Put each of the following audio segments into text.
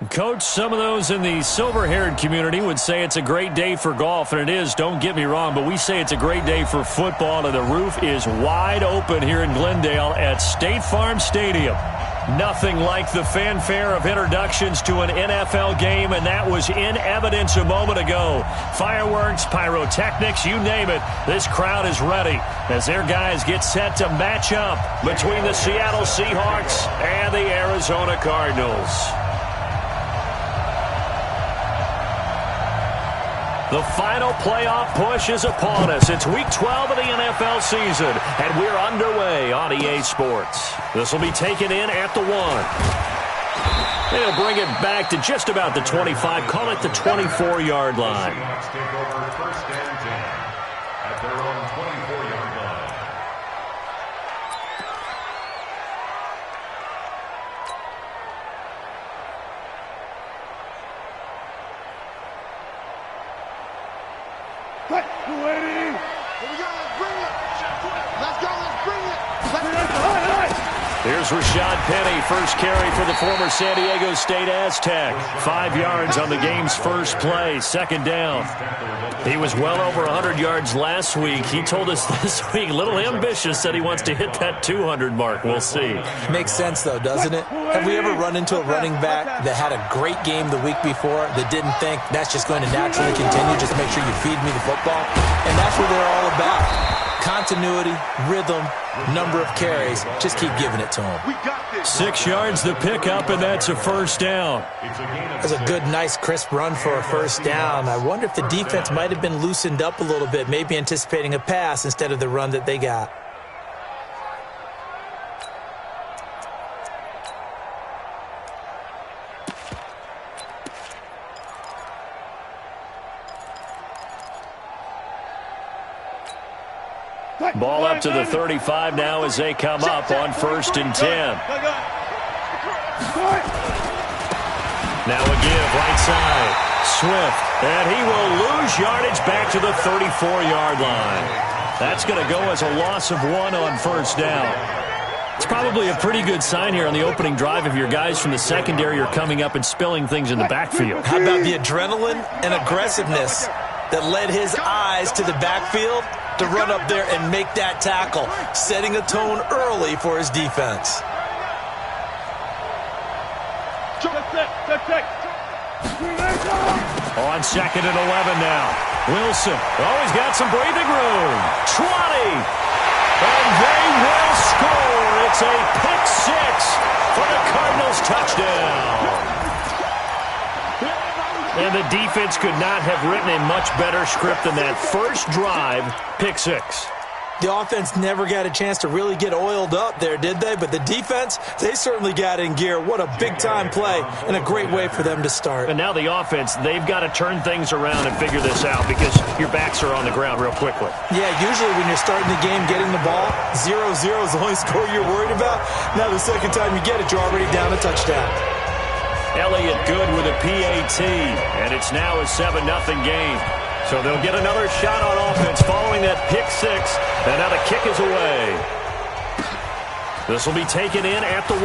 Coach, some of those in the silver-haired community would say it's a great day for golf, and it is, don't get me wrong, but we say it's a great day for football, and the roof is wide open here in Glendale at State Farm Stadium. Nothing like the fanfare of introductions to an NFL game, and that was in evidence a moment ago. Fireworks, pyrotechnics, you name it, this crowd is ready as their guys get set to match up between the Seattle Seahawks and the Arizona Cardinals. The final playoff push is upon us. It's Week 12 of the NFL season, and we're underway on EA Sports. This will be taken in at the 1. They'll bring it back to just about the 25, call it the 24-yard line. Take over first and 10 at their own 24-yard line. Ready? Here we go, let's bring it. Let's go, let's bring it. Here's Rashad Penny, first carry for the former San Diego State Aztec. 5 yards on the game's first play, second down. He was well over 100 yards last week. He told us this week, a little ambitious, said he wants to hit that 200 mark. We'll see. Makes sense, though, doesn't it? Have we ever run into a running back that had a great game the week before that didn't think that's just going to naturally continue? Just make sure you feed me the football. And that's what they're all about. Continuity, rhythm, number of carries. Just keep giving it to them. 6 yards the pickup, and that's a first down. That's a good, nice, crisp run for a first down. I wonder if the defense might have been loosened up a little bit, maybe anticipating a pass instead of the run that they got. Ball up to the 35 now as they come up on first and 10. Now a give, right side. Swift, and he will lose yardage back to the 34-yard line. That's going to go as a loss of 1 on first down. It's probably a pretty good sign here on the opening drive if your guys from the secondary are coming up and spilling things in the backfield. How about the adrenaline and aggressiveness that led his eyes to the backfield to run up there and make that tackle, setting a tone early for his defense. On second and 11 now. Wilson, he's got some breathing room. 20. And they will score. It's a pick 6 for the Cardinals touchdown. And the defense could not have written a much better script than that. First drive, pick 6. The offense never got a chance to really get oiled up there, did they? But the defense, they certainly got in gear. What a big-time play and a great way for them to start. And now the offense, they've got to turn things around and figure this out because your backs are on the ground real quickly. Yeah, usually when you're starting the game getting the ball, 0-0 is the only score you're worried about. Now the second time you get it, you're already down a touchdown. Elliott good with a PAT, and it's now a 7-0 game. So they'll get another shot on offense following that pick 6, and now the kick is away. This will be taken in at the 1.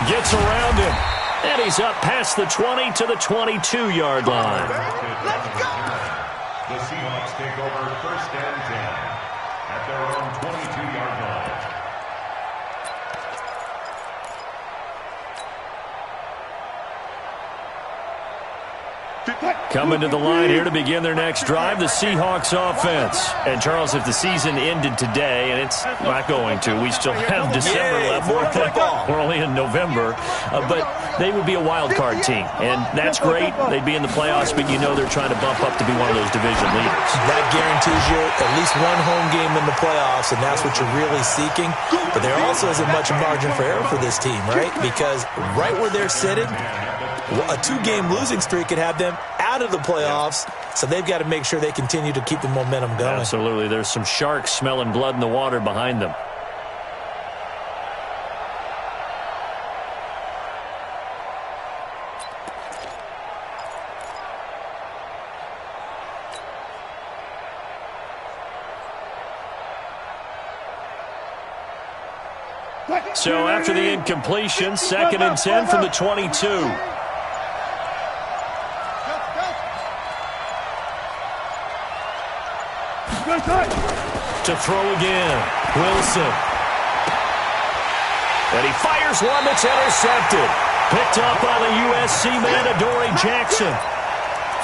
Gets around him, and he's up past the 20 to the 22-yard line. Let's go! The Seahawks take over first and 10 at their own 22-yard line. Coming to the line here to begin their next drive, the Seahawks offense. And, Charles, if the season ended today, and it's not going to, we still have December left. We're only in November. But they would be a wild card team. And that's great. They'd be in the playoffs, but you know they're trying to bump up to be one of those division leaders. That guarantees you at least one home game in the playoffs, and that's what you're really seeking. But there also isn't much margin for error for this team, right? Because right where they're sitting, a 2-game losing streak could have them out of the playoffs, so they've got to make sure they continue to keep the momentum going. Absolutely. There's some sharks smelling blood in the water behind them. So after the incompletion, 2nd and 10 from the 22. To throw again, Wilson. And he fires one that's intercepted. Picked up by the USC man, Adoree Jackson.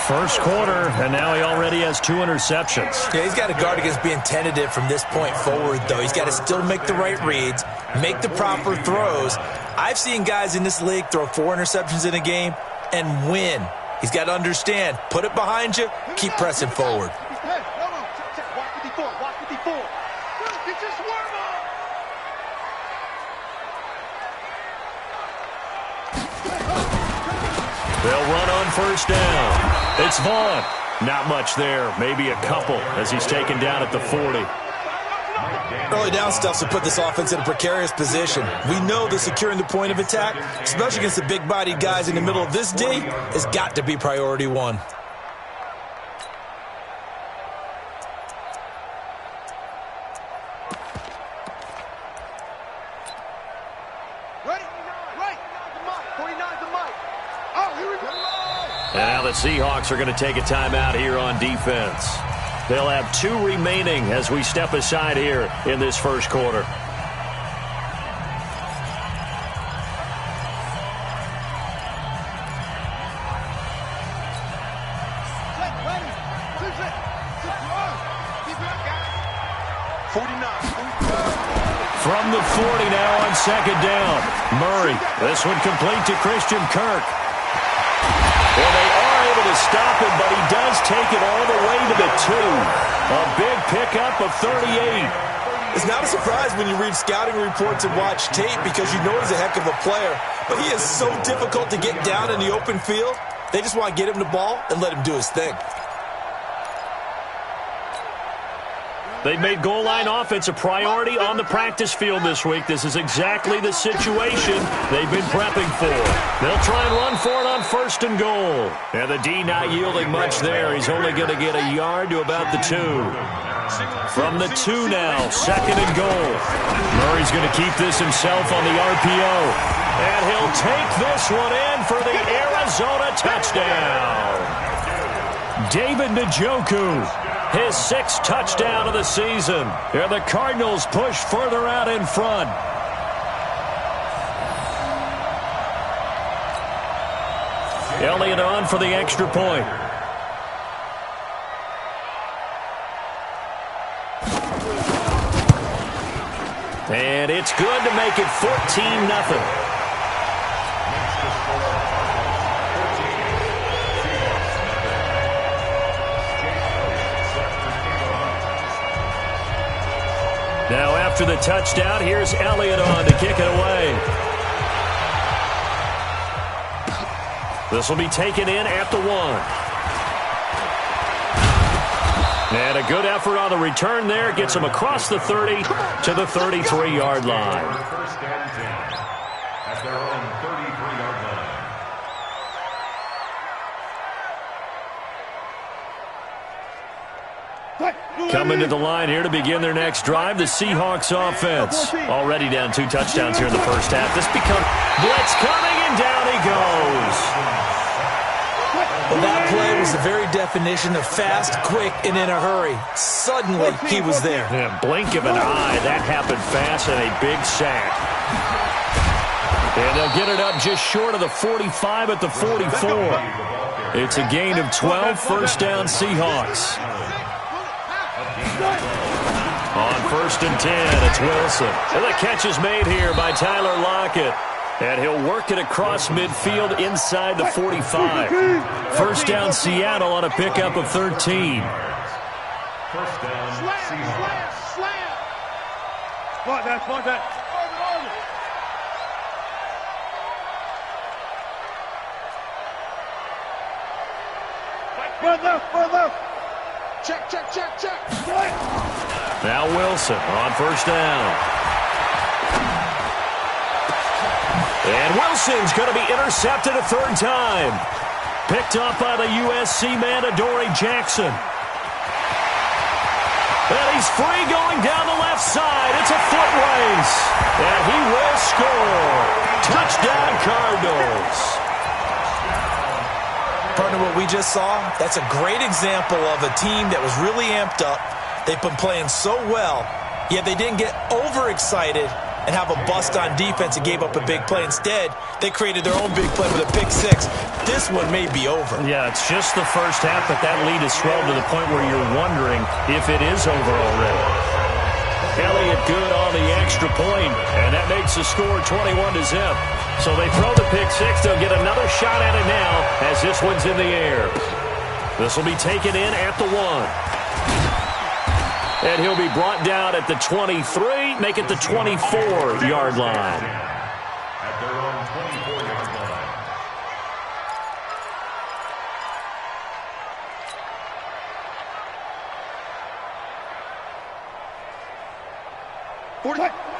First quarter, and now he already has 2 interceptions. Yeah, he's got to guard against being tentative from this point forward, though. He's got to still make the right reads, make the proper throws. I've seen guys in this league throw 4 interceptions in a game and win. He's got to understand, put it behind you, keep pressing forward. They'll run on first down. It's Vaughn. Not much there. Maybe a couple as he's taken down at the 40. Early down stuffs will put this offense in a precarious position. We know that securing the point of attack, especially against the big-bodied guys in the middle of this D, has got to be priority 1. And now the Seahawks are going to take a timeout here on defense. They'll have 2 remaining as we step aside here in this first quarter. From the 40 now on second down. Murray, this one complete to Christian Kirk. Well, they are able to stop him, but he does take it all the way to the 2. A big pickup of 38. It's not a surprise when you read scouting reports and watch tape because you know he's a heck of a player. But he is so difficult to get down in the open field. They just want to get him the ball and let him do his thing. They've made goal line offense a priority on the practice field this week. This is exactly the situation they've been prepping for. They'll try and run for it on first and goal. And the D not yielding much there. He's only going to get a yard to about the 2. From the 2 now, second and goal. Murray's going to keep this himself on the RPO. And he'll take this one in for the Arizona touchdown. David Njoku. His 6th touchdown of the season. And the Cardinals push further out in front. Elliott on for the extra point. And it's good to make it 14-0. Now after the touchdown, here's Elliott on to kick it away. This will be taken in at the 1. And a good effort on the return there. Gets him across the 30 to the 33-yard line. First and 10 at their own 33-yard line. Coming to the line here to begin their next drive, the Seahawks offense. Already down 2 touchdowns here in the first half. This becomes blitz coming, and down he goes. Well, that play was the very definition of fast, quick, and in a hurry. Suddenly, he was there. Yeah, blink of an eye. That happened fast and a big sack. And they'll get it up just short of the 45 at the 44. It's a gain of 12, first down Seahawks. On first and 10, it's Wilson. And the catch is made here by Tyler Lockett. And he'll work it across midfield inside the 45. First down Seattle on a pickup of 13. First down, Seahawks. Watch that. Far left. Check. Now Wilson on first down. And Wilson's going to be intercepted a 3rd time. Picked up by the USC man, Adoree Jackson. And he's free going down the left side. It's a foot race. And he will score. Touchdown, Cardinals. Partner, what we just saw, that's a great example of a team that was really amped up, They've been playing so well, yet they didn't get overexcited and have a bust on defense and gave up a big play. Instead, they created their own big play with a pick six. This one may be over. Yeah, it's just the first half, but that lead has swelled to the point where you're wondering if it is over already. Elliott good on the extra point, and that makes the score 21-0. So they throw the pick six. They'll get another shot at it now as this one's in the air. This will be taken in at the 1. And he'll be brought down at the 23, make it the 24-yard line. At their own 24-yard line.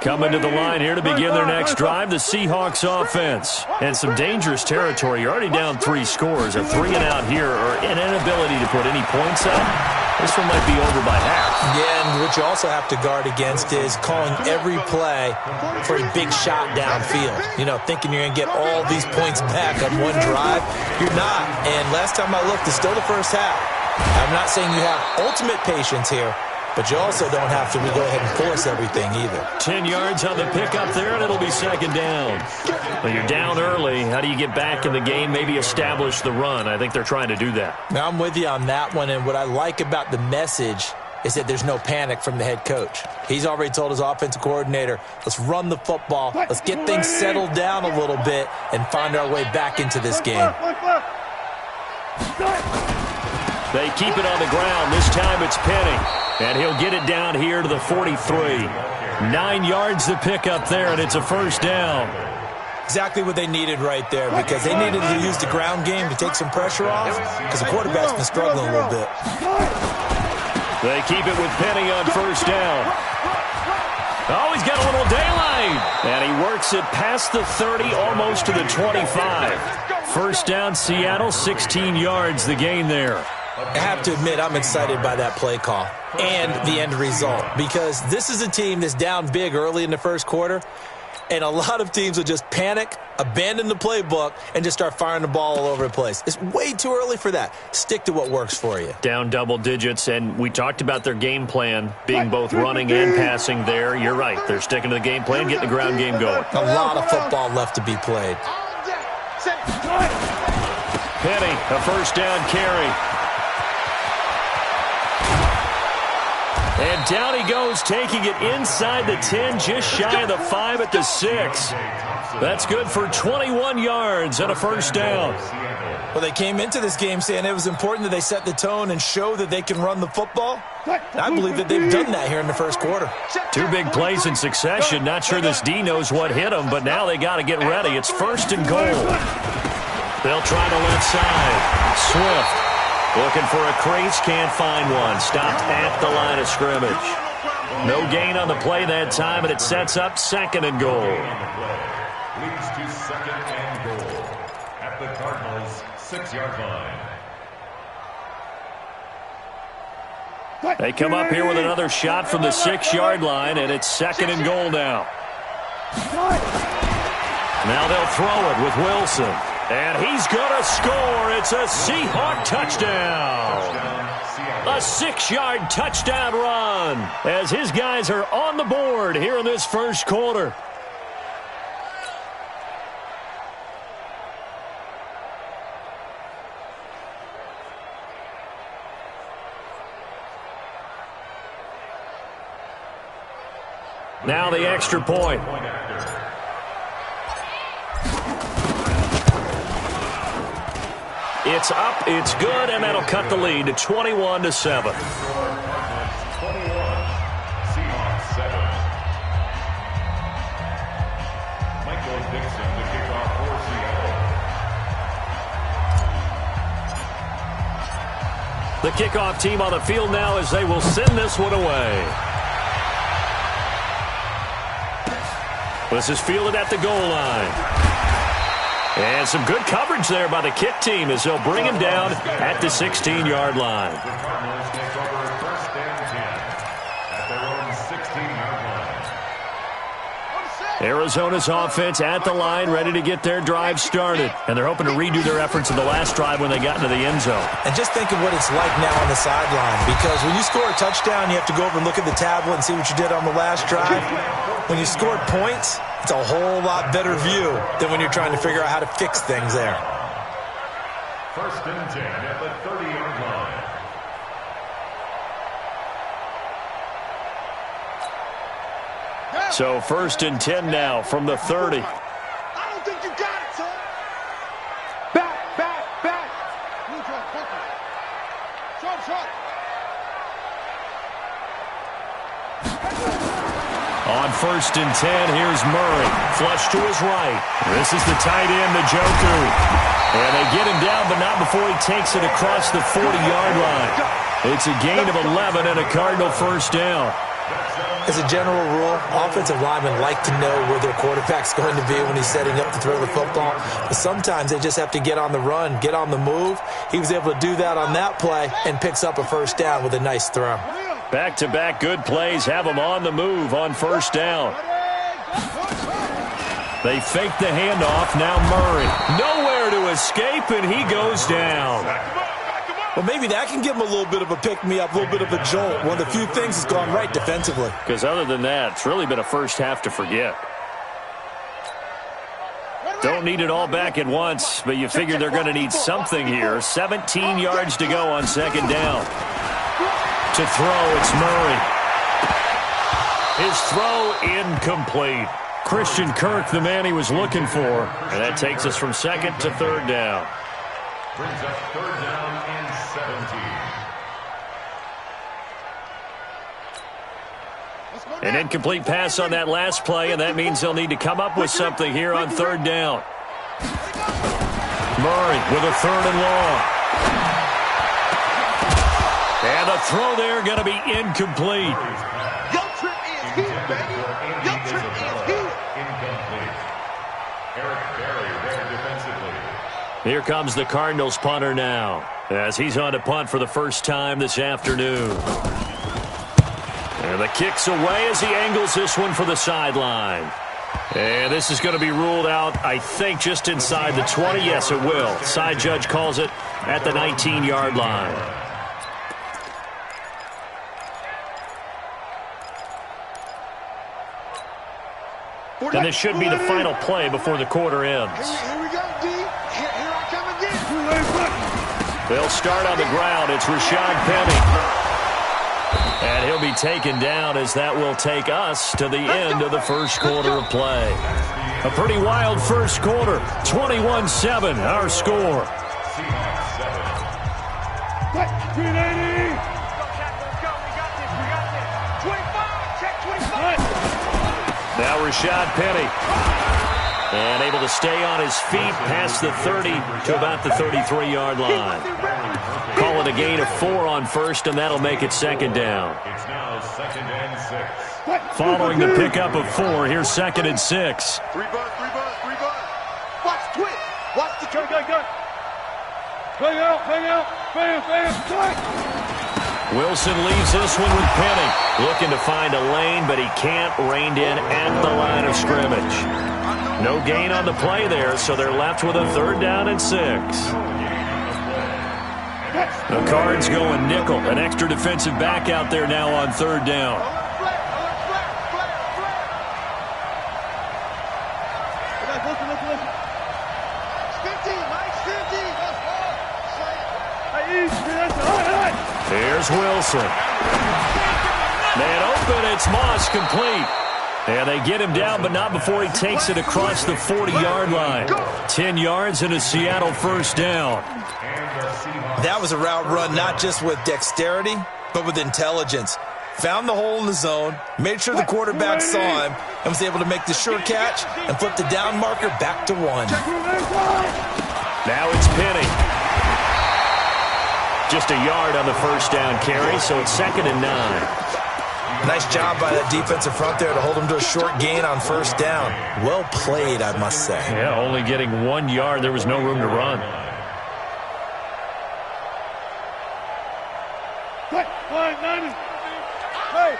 Coming to the line here to begin their next drive, the Seahawks offense. And some dangerous territory. You're already down 3 scores. A 3-and-out here or an inability to put any points up. This one might be over by half. Yeah, and what you also have to guard against is calling every play for a big shot downfield. You know, thinking you're going to get all these points back on one drive. You're not. And last time I looked, it's still the first half. I'm not saying you have ultimate patience here, but you also don't have to go ahead and force everything either. 10 yards on the pickup there, and it'll be second down. Well, you're down early. How do you get back in the game, maybe establish the run? I think they're trying to do that. Now, I'm with you on that one, and what I like about the message is that there's no panic from the head coach. He's already told his offensive coordinator, let's run the football, let's get things settled down a little bit and find our way back into this game. They keep it on the ground. This time it's Penny. And he'll get it down here to the 43. 9 yards to pick up there, and it's a first down. Exactly what they needed right there, because they needed to use the ground game to take some pressure off, because the quarterback's been struggling a little bit. They keep it with Penny on first down. Oh, he's got a little daylight. And he works it past the 30, almost to the 25. First down, Seattle, 16 yards, the gain there. I have to admit, I'm excited by that play call and the end result, because this is a team that's down big early in the first quarter, and a lot of teams will just panic, abandon the playbook, and just start firing the ball all over the place. It's way too early for that. Stick to what works for you. Down double digits, and we talked about their game plan being both running and passing there. You're right. They're sticking to the game plan, getting the ground game going. A lot of football left to be played. Penny, a first down carry. And down he goes, taking it inside the 10, just shy of the 5 at the 6. That's good for 21 yards and a first down. Well, they came into this game saying it was important that they set the tone and show that they can run the football. I believe that they've done that here in the first quarter. 2 big plays in succession. Not sure this D knows what hit them, but now they got to get ready. It's first and goal. They'll try the left side. Swift. Looking for a crease, can't find one. Stopped at the line of scrimmage. No gain on the play that time, and it sets up second and goal. Leads to second and goal at the Cardinals' 6-yard line. They come up here with another shot from the 6-yard line, and it's second and goal now. Now they'll throw it with Wilson. And he's going to score. It's a Seahawk touchdown. A 6-yard touchdown run as his guys are on the board here in this first quarter. Now the extra point. It's up, it's good, and that'll cut the lead to 21-7. Seahawks 7. Michael Dixon to kick off for Seattle. The kickoff team on the field now as they will send this one away. This is fielded at the goal line. And some good coverage there by the kick team as they'll bring him down at the 16-yard line. The Cardinals take over first and 10 at their own 16-yard Arizona's offense at the line, ready to get their drive started. And they're hoping to redo their efforts in the last drive when they got into the end zone. And just think of what it's like now on the sideline, because when you score a touchdown, you have to go over and look at the tablet and see what you did on the last drive. When you score points, it's a whole lot better view than when you're trying to figure out how to fix things there. First and 10 at the 30-yard line. So first and 10 now from the 30. I don't think you got it, son. Back. Neutral, quickly. Short. On first and 10, here's Murray. Flush to his right. This is the tight end, Njoku. And they get him down, but not before he takes it across the 40-yard line. It's a gain of 11 and a Cardinal first down. As a general rule, offensive linemen like to know where their quarterback's going to be when he's setting up to throw the football. But sometimes they just have to get on the run, get on the move. He was able to do that on that play and picks up a first down with a nice throw. Back-to-back good plays have him on the move on first down. They fake the handoff. Now Murray. Nowhere to escape, and he goes down. Well, maybe that can give him a little bit of a pick-me-up, a little bit of a jolt. One of the few things that's gone right defensively. Because other than that, it's really been a first half to forget. Don't need it all back at once, but you figure they're going to need something here. 17 yards to go on second down. To throw, it's Murray. His throw incomplete. Christian Kirk, the man he was looking for. And that takes us from second to third down. Brings up third down and 17. An incomplete pass on that last play, and that means they'll need to come up with something here on third down. Murray with a third and long. And a throw there going to be incomplete. Your trip is here, baby. Your trip is here. Incomplete. Eric Berry there defensively. Here comes the Cardinals punter now, as he's on to punt for the first time this afternoon. And the kick's away as he angles this one for the sideline. And this is going to be ruled out, I think, just inside the 20. Yes, it will. Side judge calls it at the 19-yard line. And this should be the final play before the quarter ends. Here we go, D. Here I come again. They'll start on the ground. It's Rashad Penny. And he'll be taken down as that will take us to the end of the first quarter of play. A pretty wild first quarter. 21-7, our score. Seahawks 7. 380. Let's go. We got this. 25. Check 25. Now Rashad Penny. And able to stay on his feet past the 30 to about the 33-yard line. Call it a gain of 4 on first, and that'll make it second down. It's now second and 6. Following the pickup of 4, here's second and 6. Three bud. Watch twitch. Watch the turn. Go. Hang out. Bam. Twitch. Wilson leaves this one with Penny. Looking to find a lane, but he can't. Reined in at the line of scrimmage. No gain on the play there, so they're left with a third down and 6. The Cards going nickel. An extra defensive back out there now on third down. Here's Wilson. Man open, it's Moss complete. And they get him down, but not before he takes it across the 40-yard line. 10 yards and a Seattle first down. That was a route run not just with dexterity, but with intelligence. Found the hole in the zone, made sure the quarterback saw him, and was able to make the sure catch and flip the down marker back to 1. Now it's Penny. Just a yard on the first down carry, so it's second and 9. Nice job by that defensive front there to hold him to a short gain on first down. Well played, I must say. Yeah, only getting 1 yard. There was no room to run.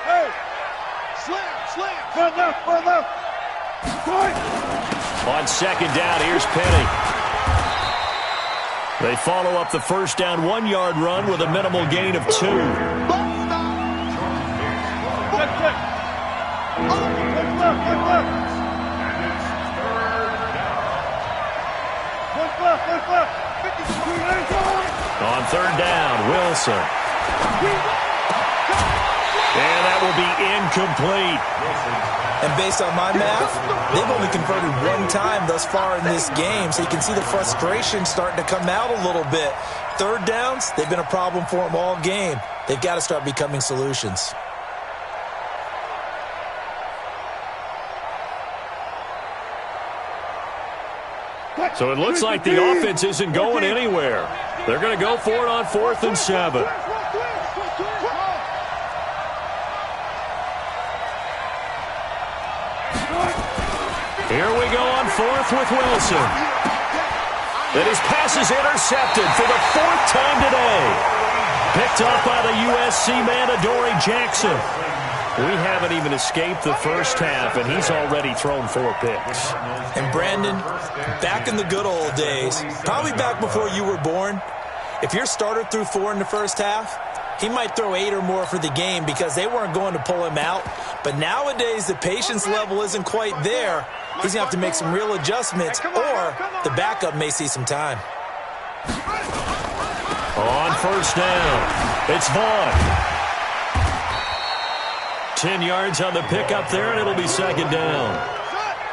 Hey. Slam. Front left. On second down, here's Penny. They follow up the first down 1-yard run with a minimal gain of 2. On third down, Wilson. And that will be incomplete. And based on my math, they've only converted one time thus far in this game, so you can see the frustration starting to come out a little bit. Third downs, they've been a problem for them all game. They've got to start becoming solutions. So it looks like the offense isn't going anywhere. They're going to go for it on 4th and 7. Here we go on 4th with Wilson. And his pass is intercepted for the 4th time today. Picked up by the USC man, Adoree Jackson. We haven't even escaped the first half, and he's already thrown 4 picks. And Brandon, back in the good old days, probably back before you were born, if your starter threw 4 in the first half, he might throw 8 or more for the game because they weren't going to pull him out. But nowadays, the patience level isn't quite there. He's going to have to make some real adjustments, or the backup may see some time. On first down, it's Vaughn. 10 yards on the pickup there, and it'll be second down.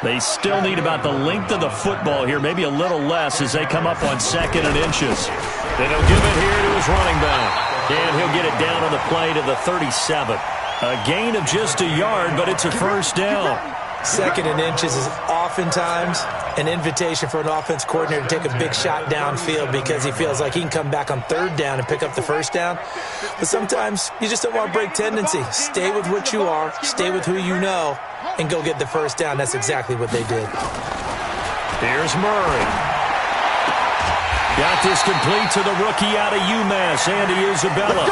They still need about the length of the football here, maybe a little less as they come up on 2nd and inches. Then he'll give it here to his running back. And he'll get it down on the play to the 37. A gain of just a yard, but it's a first down. 2nd and inches is oftentimes an invitation for an offense coordinator to take a big shot downfield because he feels like he can come back on 3rd down and pick up the first down. But sometimes you just don't want to break tendency. Stay with what you are, stay with who you know, and go get the first down. That's exactly what they did. Here's Murray. Got this complete to the rookie out of UMass, Andy Isabella.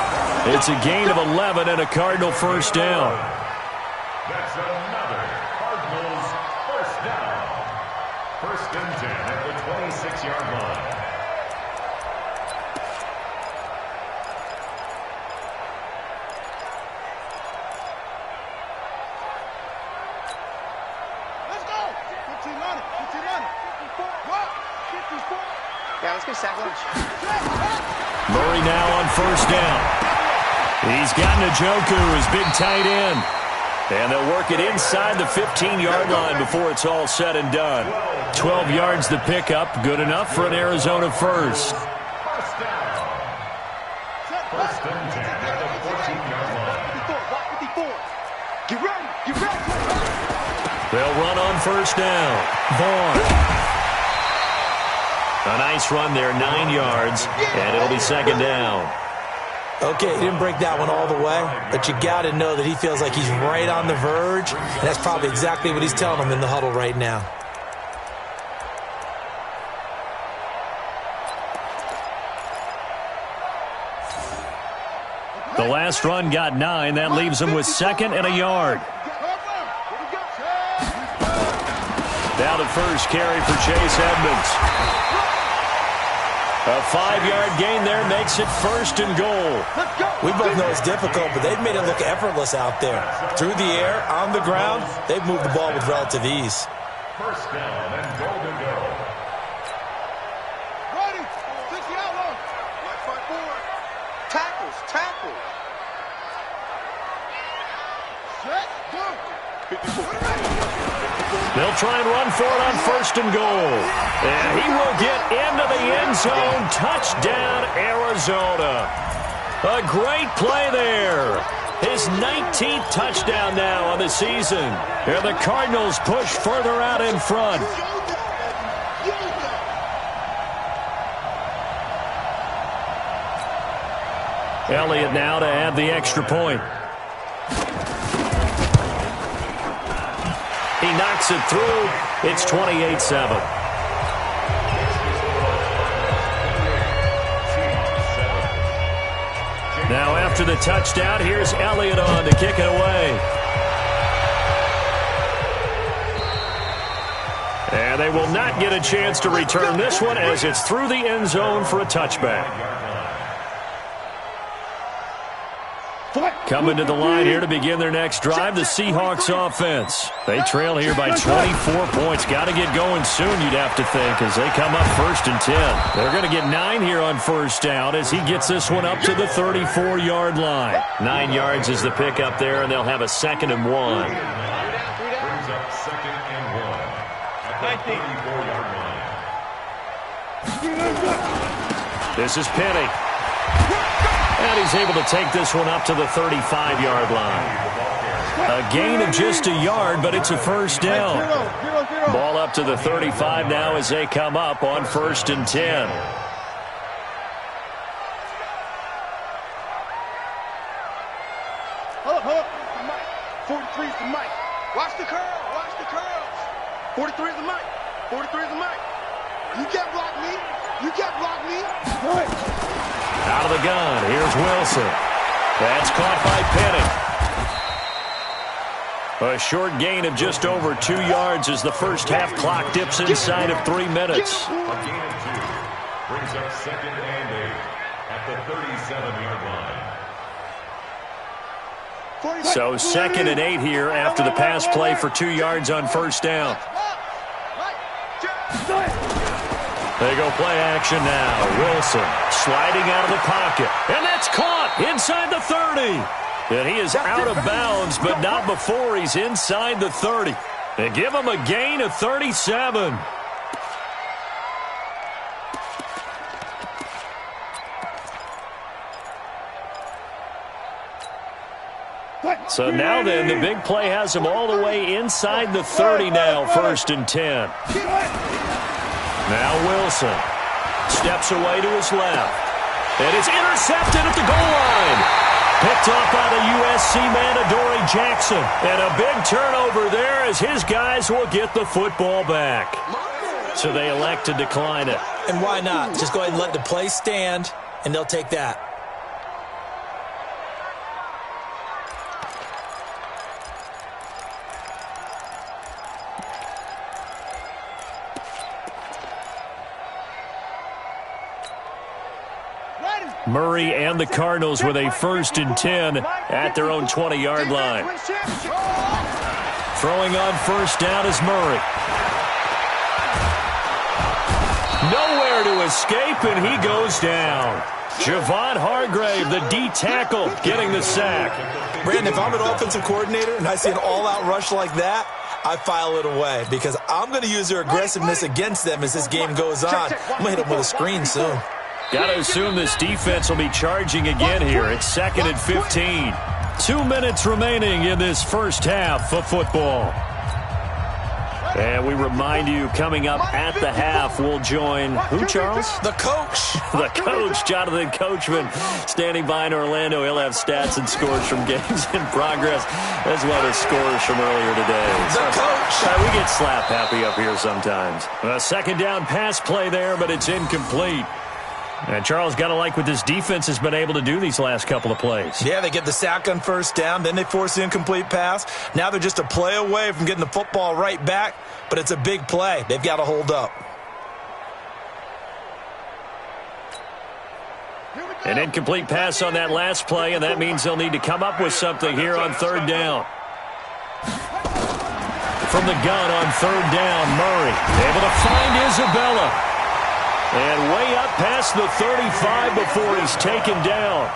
It's a gain of 11 and a Cardinal first down. That's another Cardinals first down. 1st and 10 at the 26-yard line. Let's go. 15 on it. 15 on it. 54. Yeah, let's go sack lunch. Murray now on first down. He's got Njoku, his big tight end. And they'll work it inside the 15-yard line before it's all said and done. 12 yards the pickup, good enough for an Arizona first. First down. 1st and 10 at the 14-yard line. 54. Get ready. Get ready. They'll run on first down. Vaughn. A nice run there, 9 yards, and it'll be second down. Okay, he didn't break that one all the way, but you got to know that he feels like he's right on the verge, and that's probably exactly what he's telling them in the huddle right now. The last run got 9. That leaves him with 2nd and a yard. Now the first carry for Chase Edmonds. A 5-yard gain there makes it 1st and goal. We both know it's difficult, but they've made it look effortless out there. Through the air, on the ground, they've moved the ball with relative ease. First down and goal to go. Ready. 60 out long. Left side forward. Tackles. Set. Go. They'll try and run for it on 1st and goal. And he will get into the end zone. Touchdown, Arizona. A great play there. His 19th touchdown now on the season. And the Cardinals push further out in front. Elliott now to add the extra point. He knocks it through. It's 28-7. Now after the touchdown, here's Elliott on to kick it away. And they will not get a chance to return this one as it's through the end zone for a touchback. Coming to the line here to begin their next drive, the Seahawks offense. They trail here by 24 points. Got to get going soon, you'd have to think, as they come up 1st and 10. They're going to get 9 here on 1st down as he gets this one up to the 34-yard line. 9 yards is the pickup there, and they'll have a 2nd and 1. Brings up 2nd and 1 at the 34-yard line. This is Penny. And he's able to take this one up to the 35-yard line. A gain of just a yard, but it's a 1st down. Ball up to the 35 now as they come up on 1st and 10. Hold up. 43 is the mic. Watch the curl. Watch the curls. 43 is the mic. 43 is the mic. You can't block me. You can't block me. Out of the gun, here's Wilson. That's caught by Penny. A short gain of just over 2 yards as the first half clock dips inside of 3 minutes. A gain of 2 brings up 2nd and 8 at the 37-yard line. So 2nd and 8 here after the pass play for 2 yards on 1st down. They go play action now. Wilson sliding out of the pocket. And that's caught inside the 30. And he is out of bounds, but not before he's inside the 30. They give him a gain of 37. So now then, the big play has him all the way inside the 30 now, 1st and 10. Now Wilson steps away to his left. And it's intercepted at the goal line. Picked off by the USC man, Adoree Jackson. And a big turnover there as his guys will get the football back. So they elect to decline it. And why not? Just go ahead and let the play stand, and they'll take that. Murray and the Cardinals with a 1st and 10 at their own 20-yard line. Throwing on 1st down is Murray. Nowhere to escape, and he goes down. Javon Hargrave, the D tackle, getting the sack. Brandon, if I'm an offensive coordinator and I see an all-out rush like that, I file it away because I'm going to use their aggressiveness against them as this game goes on. I'm going to hit them with a screen soon. Got to assume this defense will be charging again here. It's 2nd and 15. 2 minutes remaining in this first half of football. And we remind you, coming up at the half, we'll join who, Charles? The coach. The coach, Jonathan Coachman, standing by in Orlando. He'll have stats and scores from games in progress, as well as scores from earlier today. The coach. We get slap happy up here sometimes. A 2nd down pass play there, but it's incomplete. And Charles, got to like what this defense has been able to do these last couple of plays. Yeah, they get the sack on 1st down, then they force the incomplete pass. Now they're just a play away from getting the football right back, but it's a big play. They've got to hold up. An incomplete pass on that last play, and that means they'll need to come up with something here on 3rd down. From the gun on 3rd down, Murray able to find Isabella. And way up past the 35 before he's taken down.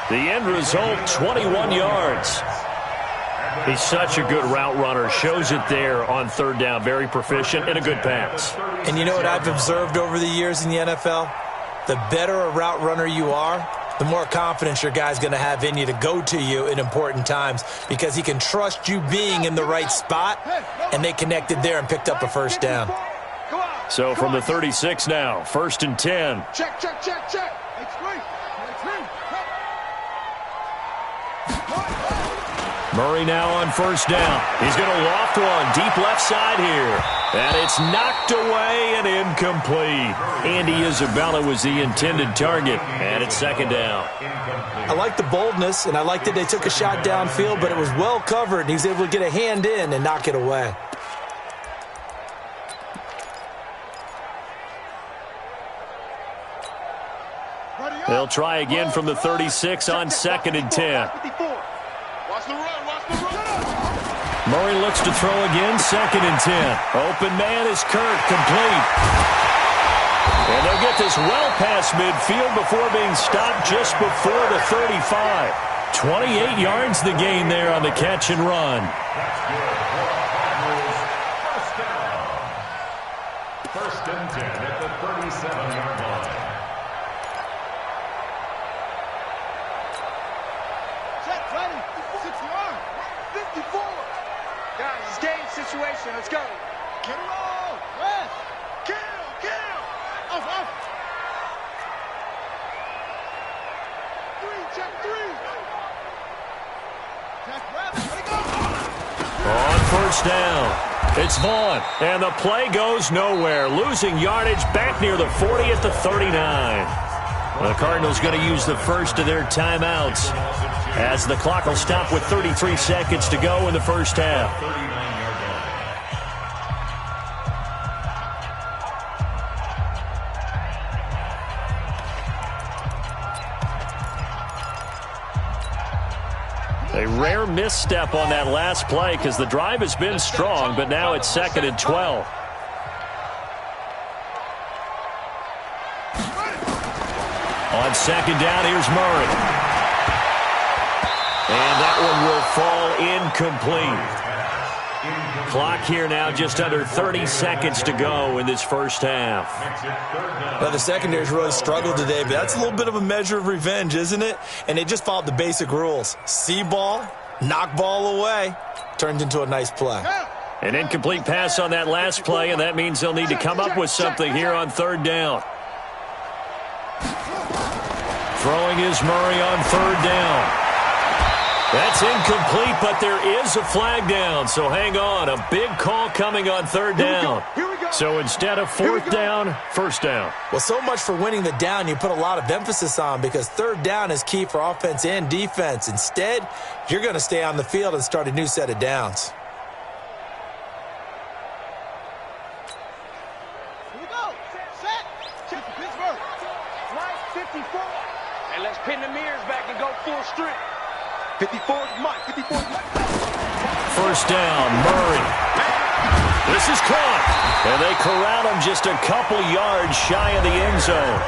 The end result, 21 yards. He's such a good route runner. Shows it there on 3rd down. Very proficient and a good pass. And you know what I've observed over the years in the NFL? The better a route runner you are, the more confidence your guy's going to have in you to go to you in important times because he can trust you being in the right spot, and they connected there and picked up a 1st down. So from the 36 now, 1st and 10. Check. Murray now on 1st down. He's going to loft one deep left side here. And it's knocked away and incomplete. Andy Isabella was the intended target. And it's 2nd down. I like the boldness, and I like that they took a shot downfield, but it was well covered, and he's able to get a hand in and knock it away. They'll try again from the 36 on 2nd and 10. Watch the run, watch the run. Murray looks to throw again, 2nd and 10. Open man is Kirk, complete. And they'll get this well past midfield before being stopped just before the 35. 28 yards the gain there on the catch and run. First and 10 at the 37-yard line. Check, ready. 61. 54. Guys, it's game situation. Let's go. Get it all. Rest. Kill. Off. 3, check 3. Check, rabbit. Let it go. On first down, it's Vaughn, and the play goes nowhere. Losing yardage back near the 40 at the 39. The Cardinals going to use the first of their timeouts as the clock will stop with 33 seconds to go in the first half. A rare misstep on that last play because the drive has been strong, but now it's 2nd and 12. On 2nd down, here's Murray. And that one will fall incomplete. Clock here now just under 30 seconds to go in this first half. Now, the secondary's really struggled today, but that's a little bit of a measure of revenge, isn't it? And they just followed the basic rules. See ball, knock ball away. Turned into a nice play. An incomplete pass on that last play, and that means they'll need to come up with something here on 3rd down. Throwing is Murray on 3rd down. That's incomplete, but there is a flag down, so hang on. A big call coming on 3rd down. Here we go. So instead of 4th down, 1st down. Well, so much for winning the down you put a lot of emphasis on because 3rd down is key for offense and defense. Instead, you're going to stay on the field and start a new set of downs. Here we go. Set. Check Pittsburgh. Right, 54. And let's pin the mirrors back and go full strip. 54's Mike. 54's Mike. First down, Murray. This is caught. And they corral him just a couple yards shy of the end zone.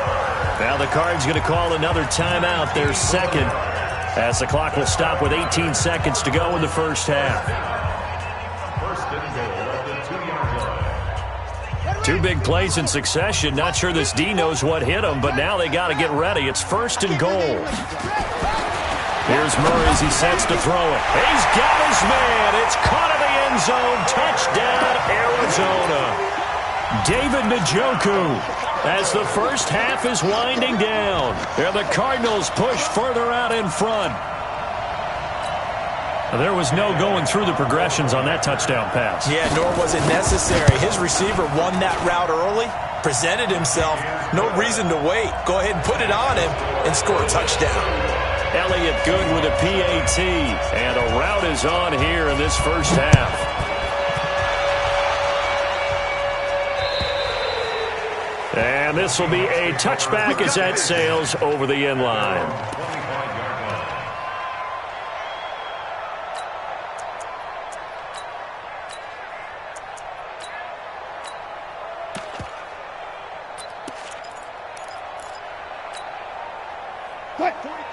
Now the Cards going to call another timeout, their second, as the clock will stop with 18 seconds to go in the first half. First and goal at the 2-yard line. Two big plays in succession. Not sure this D knows what hit him, but now they got to get ready. It's 1st and goal. Here's Murray as he sets to throw it. He's got his man. It's caught in the end zone. Touchdown, Arizona. David Njoku as the first half is winding down. And the Cardinals push further out in front. There was no going through the progressions on that touchdown pass. Yeah, nor was it necessary. His receiver won that route early, presented himself. No reason to wait. Go ahead and put it on him and score a touchdown. Elliott good with a PAT, and a route is on here in this first half. And this will be a touchback as that sails over the end line.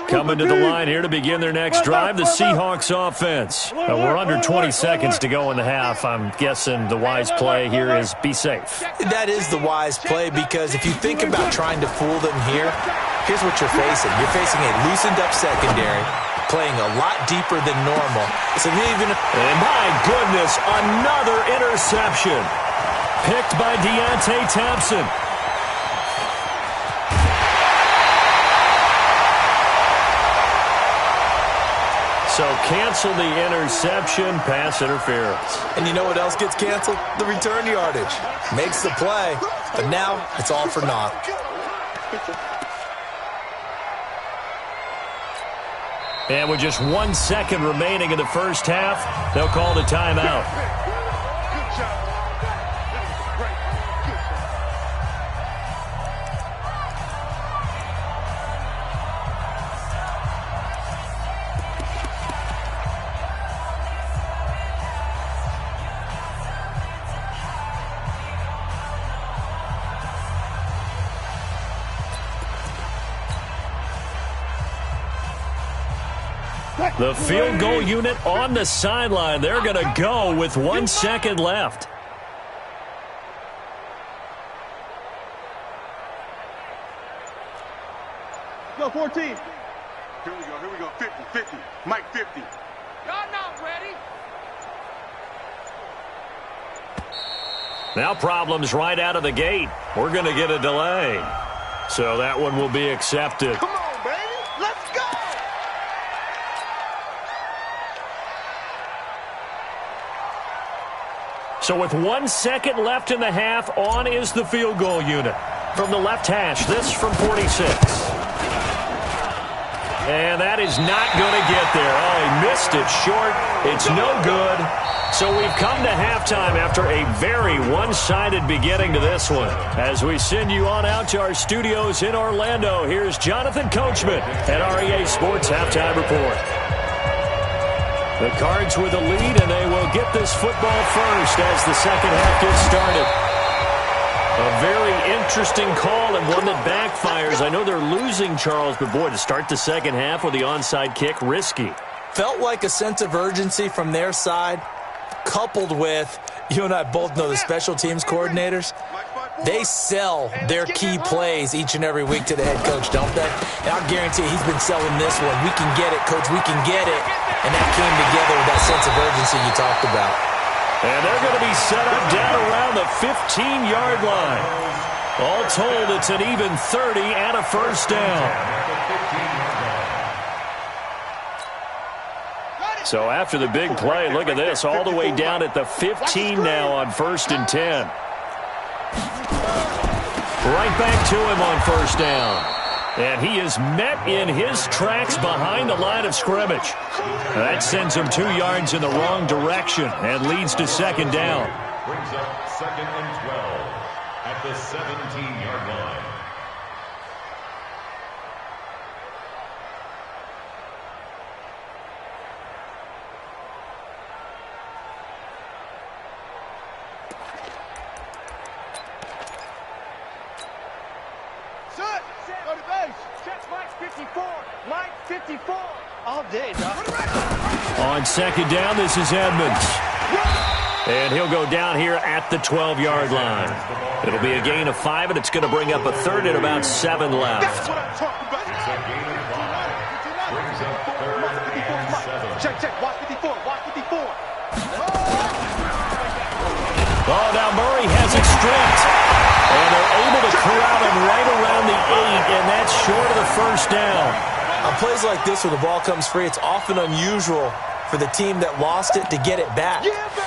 Coming to the line here to begin their next drive, the Seahawks offense. We're under 20 seconds to go in the half. I'm guessing the wise play here is be safe. That is the wise play because if you think about trying to fool them here, here's what you're facing. You're facing a loosened up secondary, playing a lot deeper than normal. So even if... And my goodness, another interception. Picked by Deontay Thompson. So cancel the interception, pass interference. And you know what else gets canceled? The return yardage. Makes the play, but now it's all for naught. And with just 1 second remaining in the first half, they'll call the timeout. The field goal unit on the sideline. They're going to go with 1 second left. Go 14. Here we go. 50. Mike, 50. Y'all not ready. Now problems right out of the gate. We're going to get a delay. So that one will be accepted. Come on, baby. Let's go. So with 1 second left in the half, on is the field goal unit. From the left hash, this from 46. And that is not going to get there. Oh, he missed it short. It's no good. So we've come to halftime after a very one-sided beginning to this one. As we send you on out to our studios in Orlando, here's Jonathan Coachman at REA Sports Halftime Report. The Cards with a lead, and they will get this football first as the second half gets started. A very interesting call and one that backfires. I know they're losing, Charles, but boy, to start the second half with the onside kick, risky. Felt like a sense of urgency from their side, coupled with, you and I both know the special teams coordinators, they sell their key plays each and every week to the head coach, don't they? And I'll guarantee he's been selling this one. We can get it, coach, we can get it. And that came together with that sense of urgency you talked about. And they're going to be set up down around the 15-yard line. All told, it's an even 30 and a first down. So after the big play, look at this, all the way down at the 15 now on 1st and 10. Right back to him on first down. And he is met in his tracks behind the line of scrimmage. That sends him 2 yards in the wrong direction and leads to second down. Brings up 2nd and 12 at the 17-yard line. Go to base. Check Mike 54. Mike 54. All day, dog. On second down, this is Edmonds. And he'll go down here at the 12-yard line. It'll be a gain of 5, and it's going to bring up a third and about 7 left. That's what I'm talking about. It's a gain of 5. Brings up 3rd and 7. Check. Watch 54. Watch 54. Oh, now Murray has it stripped. And they're able to corral him right around the 8, and that's short of the first down. On plays like this where the ball comes free, it's often unusual for the team that lost it to get it back.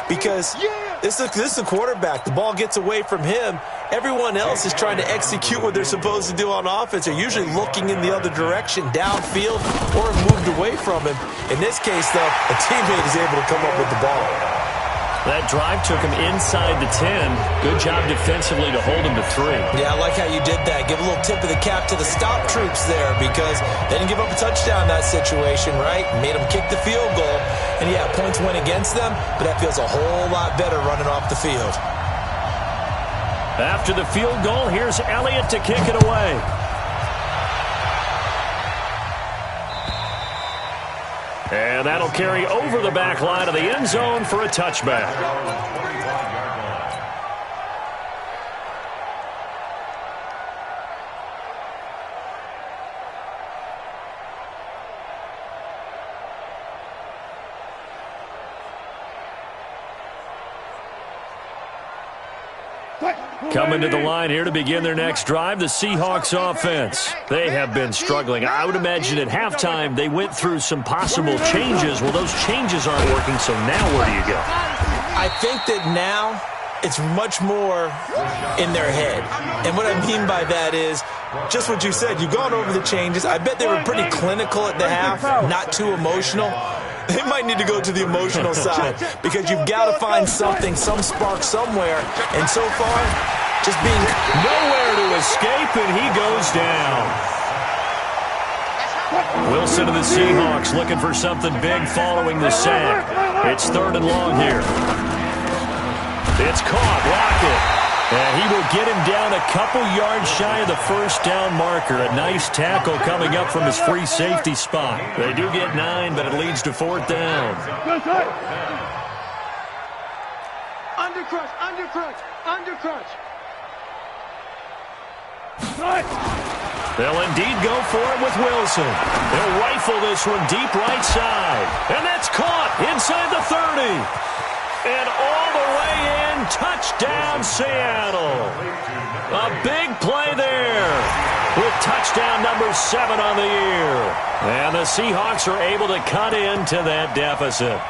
Because this is the quarterback. The ball gets away from him. Everyone else is trying to execute what they're supposed to do on offense. They're usually looking in the other direction, downfield, or have moved away from him. In this case, though, a teammate is able to come up with the ball. That drive took him inside the 10. Good job defensively to hold him to 3. Yeah, I like how you did that. Give a little tip of the cap to the stop troops there because they didn't give up a touchdown in that situation, right? Made them kick the field goal. And, yeah, points went against them, but that feels a whole lot better running off the field. After the field goal, here's Elliott to kick it away. And that'll carry over the back line of the end zone for a touchback. Coming to the line here to begin their next drive, the Seahawks offense. They have been struggling. I would imagine at halftime they went through some possible changes. Well, those changes aren't working, so now where do you go? I think that now it's much more in their head. And what I mean by that is just what you said. You've gone over the changes. I bet they were pretty clinical at the half, not too emotional. They might need to go to the emotional side because you've got to find something, some spark somewhere. And so far, just being nowhere to escape, and he goes down. Wilson of the Seahawks looking for something big following the sack. It's 3rd and long here. It's caught. Lockett. And he will get him down a couple yards shy of the first down marker. A nice tackle coming up from his free safety spot. They do get 9, but it leads to 4th down. Undercrunch, undercrunch, undercrunch. They'll indeed go for it with Wilson. They'll rifle this one deep right side. And that's caught inside the 30. And all the way in, touchdown Seattle. A big play there with touchdown number 7 on the year. And the Seahawks are able to cut into that deficit.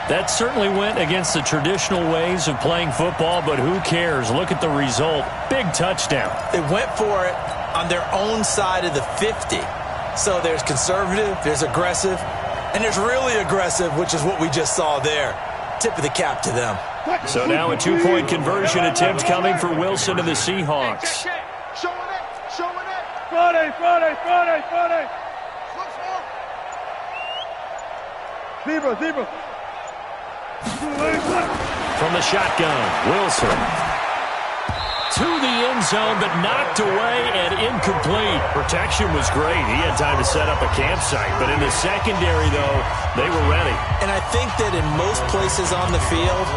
That certainly went against the traditional ways of playing football, but who cares? Look at the result. Big touchdown. They went for it on their own side of the 50. So there's conservative, there's aggressive, and there's really aggressive, which is what we just saw there. Tip of the cap to them. So now a 2-point conversion attempt coming for Wilson and the Seahawks. Showing it, showing it. Friday. Zebra. From the shotgun, Wilson. To the end zone, but knocked away and incomplete. Protection was great. He had time to set up a campsite. But in the secondary, though, they were ready. And I think that in most places on the field,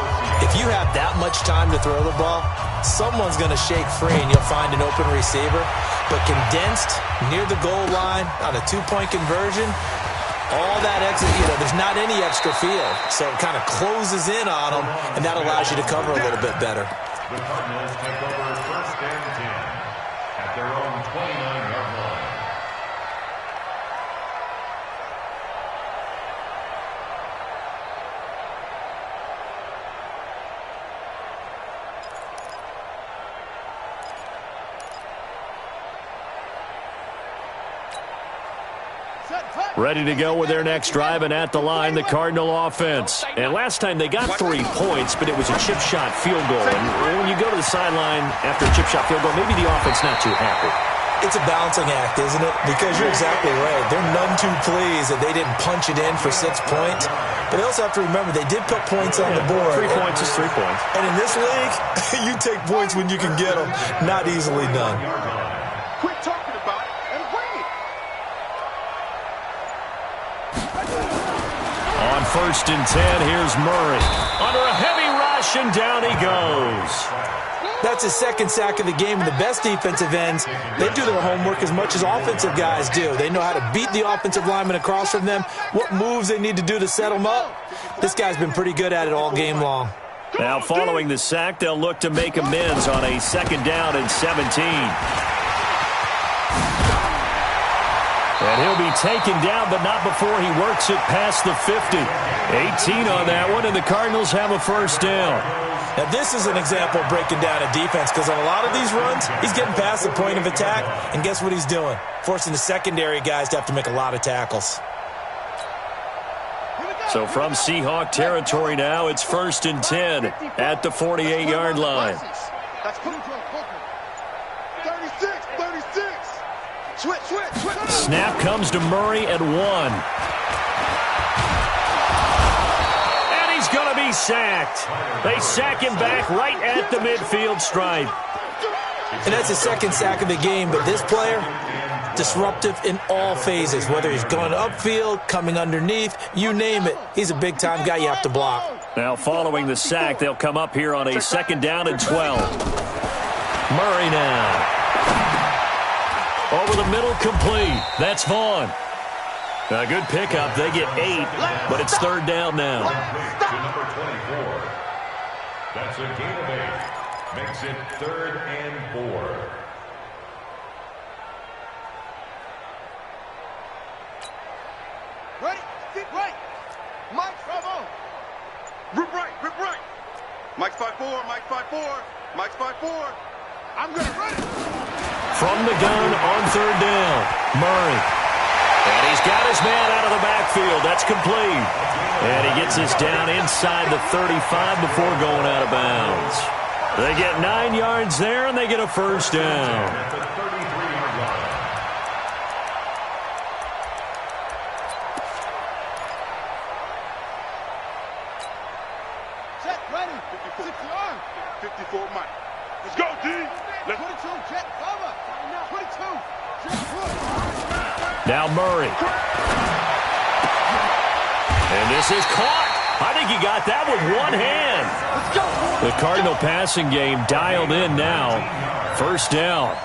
if you have that much time to throw the ball, someone's going to shake free and you'll find an open receiver. But condensed near the goal line on a 2-point conversion, all that exit, there's not any extra field. So it kind of closes in on them, and that allows you to cover a little bit better. The Cardinals take over 1st and 10 at their own 29-yard line. Ready to go with their next drive, and at the line, the Cardinal offense. And last time they got 3 points, but it was a chip shot field goal. And when you go to the sideline after a chip shot field goal, maybe the offense not too happy. It's a balancing act, isn't it? Because you're exactly right. They're none too pleased that they didn't punch it in for 6 points. But they also have to remember they did put points on the board. 3 points is 3 points. And in this league, you take points when you can get them. Not easily done. Quit talking about it and bring it. On 1st and 10, here's Murray. Under a heavy rush, and down he goes. That's his 2nd sack of the game, and the best defensive ends, they do their homework as much as offensive guys do. They know how to beat the offensive lineman across from them, what moves they need to do to set them up. This guy's been pretty good at it all game long. Now, following the sack, they'll look to make amends on a 2nd down and 17. And he'll be taken down, but not before he works it past the 50. 18 on that one, and the Cardinals have a 1st down. Now, this is an example of breaking down a defense, because on a lot of these runs, he's getting past the point of attack, and guess what he's doing? Forcing the secondary guys to have to make a lot of tackles. So from Seahawk territory now, it's 1st and 10 at the 48-yard line. That's cool. 36. Switch. Snap comes to Murray at 1. And he's going to be sacked. They sack him back right at the midfield stripe. And that's his 2nd sack of the game, but this player, disruptive in all phases, whether he's going upfield, coming underneath, you name it. He's a big-time guy you have to block. Now, following the sack, they'll come up here on a 2nd down and 12. Murray now. Over the middle, complete. That's Vaughn. A good pickup. They get 8, but it's 3rd down now. To number 24. That's a gain of 8. Makes it 3rd and 4. Ready? Sit right. Mike, bravo. Rip right. Mike's 5'4", Mike's 5'4", Mike's 5'4". I'm going to run it. From the gun on 3rd down, Murray. And he's got his man out of the backfield. That's complete. And he gets this down inside the 35 before going out of bounds. They get 9 yards there, and they get a 1st down. At the 33-yard line. Check, ready. 6 yards. Let's go, D. Let's 22, jet cover. 22. Now Murray. And this is caught. I think he got that with one hand. The Cardinal passing game dialed in now. First down.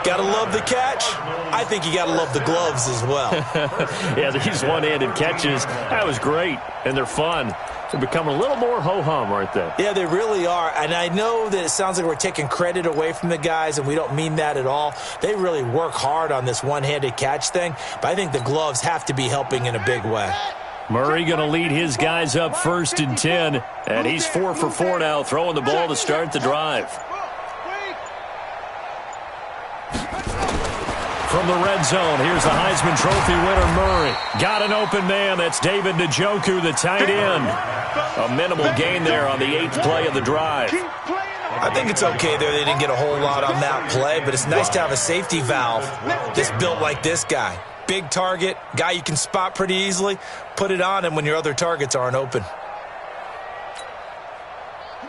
Gotta love the catch. I think you gotta love the gloves as well. Yeah, these one-handed catches, that was great, and they're fun. They're becoming a little more ho-hum, aren't they? Yeah, they really are, and I know that it sounds like we're taking credit away from the guys, and we don't mean that at all. They really work hard on this one-handed catch thing, but I think the gloves have to be helping in a big way. Murray going to lead his guys up 1st and 10, and he's 4 for 4 now, throwing the ball to start the drive. From the red zone, here's the Heisman Trophy winner, Murray. Got an open man. That's David Njoku, the tight end. A minimal gain there on the 8th play of the drive. I think it's okay there. They didn't get a whole lot on that play, but it's nice to have a safety valve that's built like this guy. Big target, guy you can spot pretty easily. Put it on him when your other targets aren't open.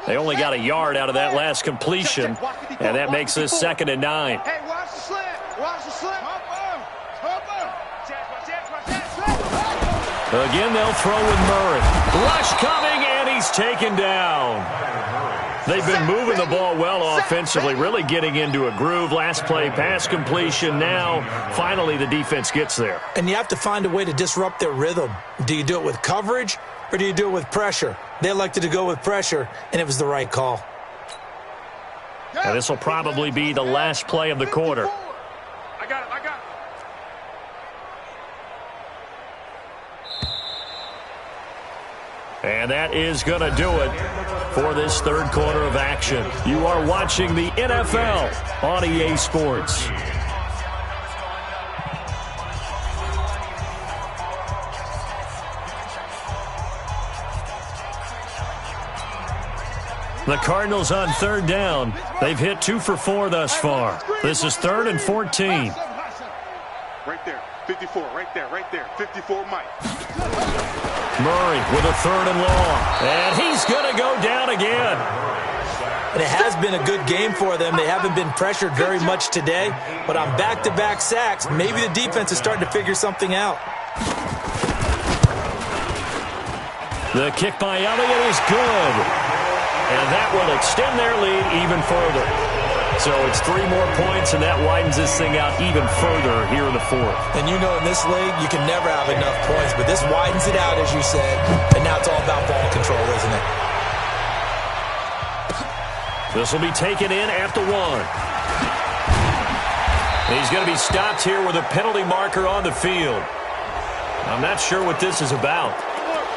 They only got a yard out of that last completion, and that makes this 2nd and 9. Hey, watch the slant. Watch the slant. Again, they'll throw with Murray. Rush coming, and he's taken down. They've been moving the ball well offensively, really getting into a groove. Last play, pass completion. Now, finally, the defense gets there. And you have to find a way to disrupt their rhythm. Do you do it with coverage, or do you do it with pressure? They elected to go with pressure, and it was the right call. Now, this will probably be the last play of the quarter. I got it. And that is going to do it for this 3rd quarter of action. You are watching the NFL on EA Sports. The Cardinals on 3rd down. They've hit 2 for 4 thus far. This is 3rd and 14. Right there. 54. Right there. 54, Mike. Murray with a 3rd and long. And he's going to go down again. And it has been a good game for them. They haven't been pressured very much today, but on back-to-back sacks, maybe the defense is starting to figure something out. The kick by Elliott is good. And that will extend their lead even further. So it's 3 more points, and that widens this thing out even further here in the 4th. And you know in this league, you can never have enough points, but this widens it out, as you said, and now it's all about ball control, isn't it? This will be taken in at the 1. He's going to be stopped here with a penalty marker on the field. I'm not sure what this is about.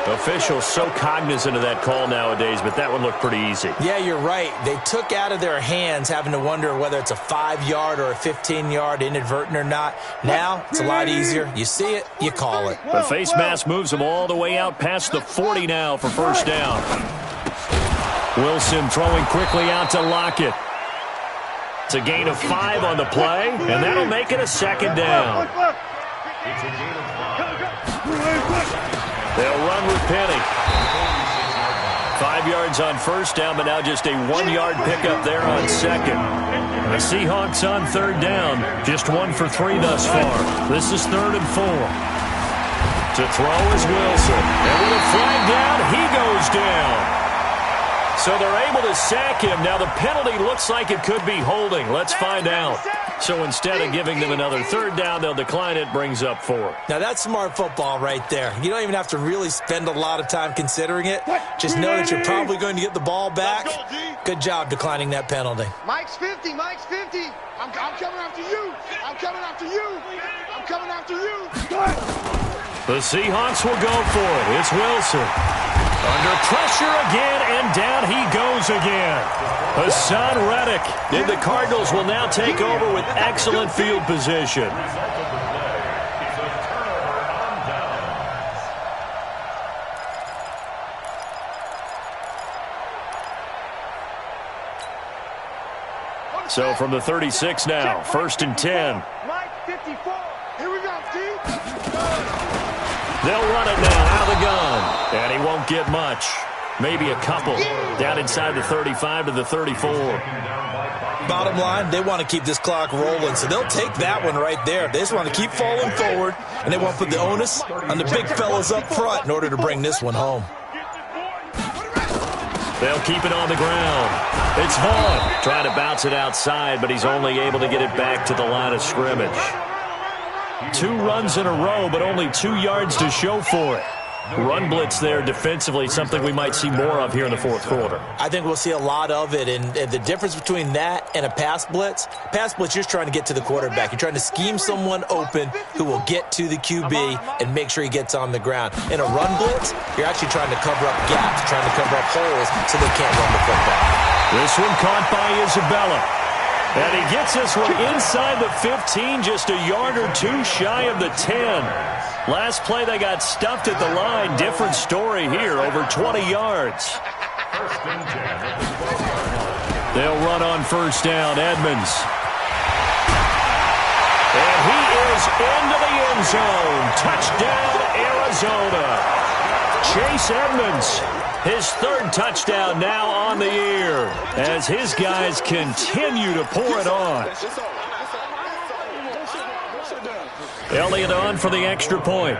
Officials so cognizant of that call nowadays, but that one looked pretty easy. Yeah, you're right. They took out of their hands having to wonder whether it's a 5-yard or a 15-yard, inadvertent or not. Now, it's a lot easier. You see it, you call it. The face mask moves them all the way out past the 40 now for first down. Wilson throwing quickly out to Lockett. It's a gain of 5 on the play, and that'll make it a 2nd down. It's a gain of 5. They'll run with Penny. 5 yards on first down, but now just a 1-yard pickup there on 2nd. The Seahawks on 3rd down, just 1 for 3 thus far. This is 3rd and 4. To throw is Wilson. And with a flag down, he goes down. So they're able to sack him. Now the penalty looks like it could be holding. Let's find out. So instead of giving them another 3rd down, they'll decline it, brings up 4. Now that's smart football right there. You don't even have to really spend a lot of time considering it. Just know that you're probably going to get the ball back. Good job declining that penalty. Mike's 50. I'm coming after you. I'm coming after you. The Seahawks will go for it. It's Wilson. Under pressure again, and down he goes again. Hassan Reddick. And the Cardinals will now take over with excellent field position. So from the 36 now, 1st and 10. Mike 54. Here we go, D. They'll run it now out of the gun, and he won't get much. maybe a couple. Down inside the 35 to the 34. Bottom line, they want to keep this clock rolling, so they'll take that one right there. They just want to keep falling forward, and they want to put the onus on the big fellas up front in order to bring this one home. They'll keep it on the ground. It's Vaughn trying to bounce it outside, but he's only able to get it back to the line of scrimmage. 2 runs in a row, but only 2 yards to show for it. Run blitz there defensively, something we might see more of here in the fourth quarter. I think we'll see a lot of it, and the difference between that and a pass blitz, you're just trying to get to the quarterback. You're trying to scheme someone open who will get to the QB and make sure he gets on the ground. In a run blitz, you're actually trying to cover up gaps, trying to cover up holes so they can't run the football. This one caught by Isabella. And he gets this one inside the 15, just a yard or 2 shy of the 10. Last play, they got stuffed at the line. Different story here, over 20 yards. They'll run on first down. Edmonds. And he is into the end zone. Touchdown, Arizona. Chase Edmonds, his 3rd touchdown now on the year as his guys continue to pour it on. Elliott on for the extra point.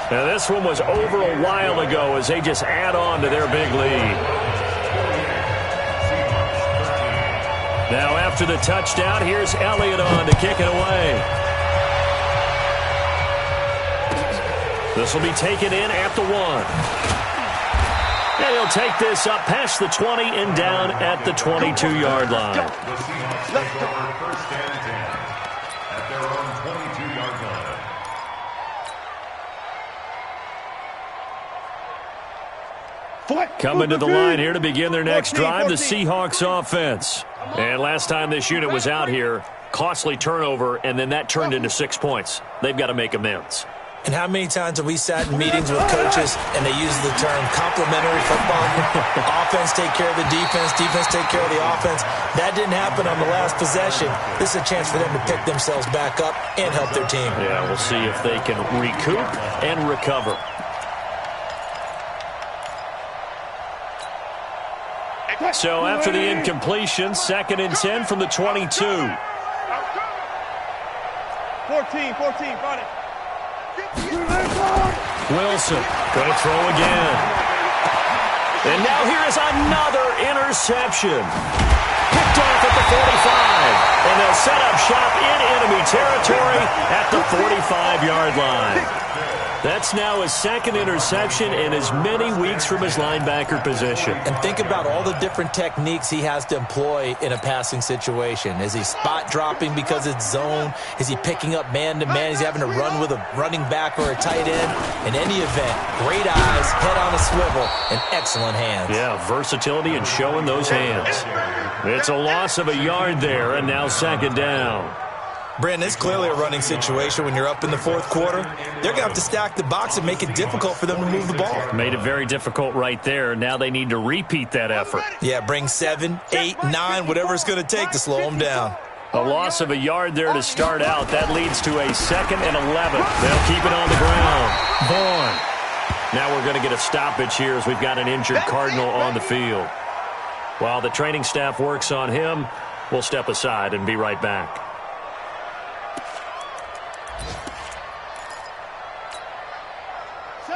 Now this one was over a while ago as they just add on to their big lead. Now after the touchdown, here's Elliott on to kick it away. This will be taken in at the 1. And he'll take this up past the 20 and down at the 22-yard line. The Seahawks take over first and 10 at their own 22-yard line. Coming to the line here to begin their next drive, the Seahawks offense. And last time this unit was out here, costly turnover, and then that turned into 6 points. They've got to make amends. And how many times have we sat in meetings with coaches and they use the term complementary football? Offense take care of the defense, defense take care of the offense. That didn't happen on the last possession. This is a chance for them to pick themselves back up and help their team. Yeah, we'll see if they can recoup and recover. So after the incompletion, 2nd and 10 from the 22. 14, got it. Wilson going to throw again. And now here is another interception. Picked off at the 45. And they'll set up shop in enemy territory at the 45-yard line. That's now his 2nd interception in as many weeks from his linebacker position. And think about all the different techniques he has to employ in a passing situation. Is he spot dropping because it's zone? Is he picking up man-to-man? Is he having to run with a running back or a tight end? In any event, great eyes, head on a swivel, and excellent hands. Yeah, versatility and showing those hands. It's a loss of a yard there, and now 2nd down. Brandon, it's clearly a running situation when you're up in the 4th quarter. They're going to have to stack the box and make it difficult for them to move the ball. Made it very difficult right there. Now they need to repeat that effort. Yeah, bring 7, 8, 9, whatever it's going to take to slow them down. A loss of a yard there to start out. That leads to a 2nd and 11. They'll keep it on the ground. Vaughn. Now we're going to get a stoppage here as we've got an injured Cardinal on the field. While the training staff works on him, we'll step aside and be right back.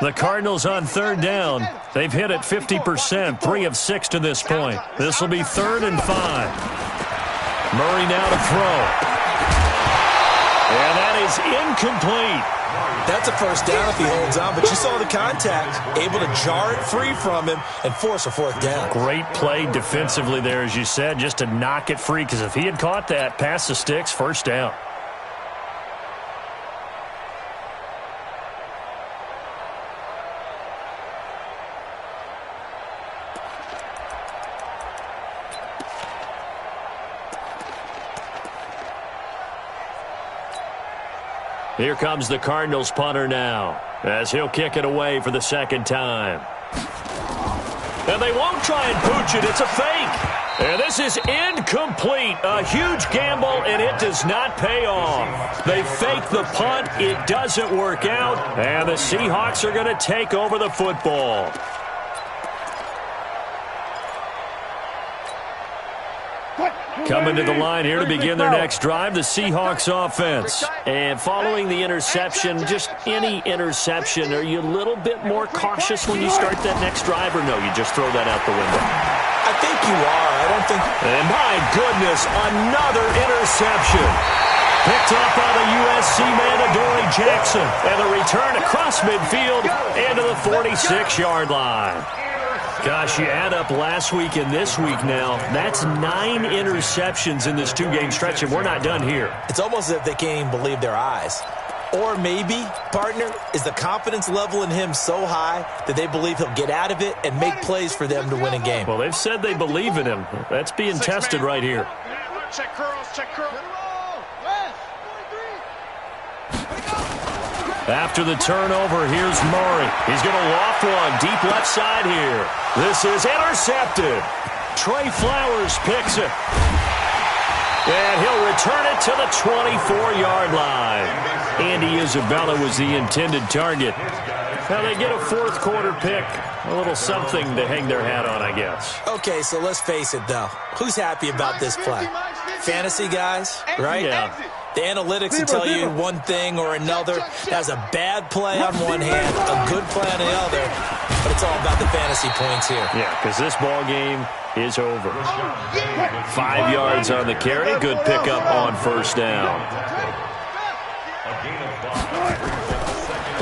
The Cardinals on 3rd down. They've hit it 50%, 3 of 6 to this point. This will be 3rd and 5. Murray now to throw. And that is incomplete. That's a first down if he holds on, but you saw the contact, able to jar it free from him and force a 4th down. Great play defensively there, as you said, just to knock it free, because if he had caught that, past the sticks, 1st down. Here comes the Cardinals punter now as he'll kick it away for the 2nd time. And they won't try and pooch it. It's a fake. And this is incomplete. A huge gamble, and it does not pay off. They fake the punt. It doesn't work out, and the Seahawks are going to take over the football. Coming to the line here to begin their next drive, the Seahawks offense. And following the interception, just any interception, are you a little bit more cautious when you start that next drive, or no, you just throw that out the window? I think you are. I don't think... And my goodness, another interception. Picked up by the USC man, Adoree Jackson. And the return across midfield into the 46-yard line. Gosh, you add up last week and this week now, that's 9 interceptions in this 2-game stretch, and we're not done here. It's almost as if they can't even believe their eyes. Or maybe, partner, is the confidence level in him so high that they believe he'll get out of it and make plays for them to win a game. Well, they've said they believe in him. That's being tested right here. Check curls, check curls. After the turnover, here's Murray. He's going to loft one deep left side here. This is intercepted. Trey Flowers picks it. And he'll return it to the 24-yard line. Andy Isabella was the intended target. Now they get a fourth-quarter pick. A little something to hang their hat on, I guess. Okay, so let's face it, though. Who's happy about this play? Fantasy guys, right? Yeah. The analytics will tell you one thing or another. That's a bad play on one hand, a good play on the other, but it's all about the fantasy points here. Yeah, because this ball game is over. 5 yards on the carry. Good pickup on first down.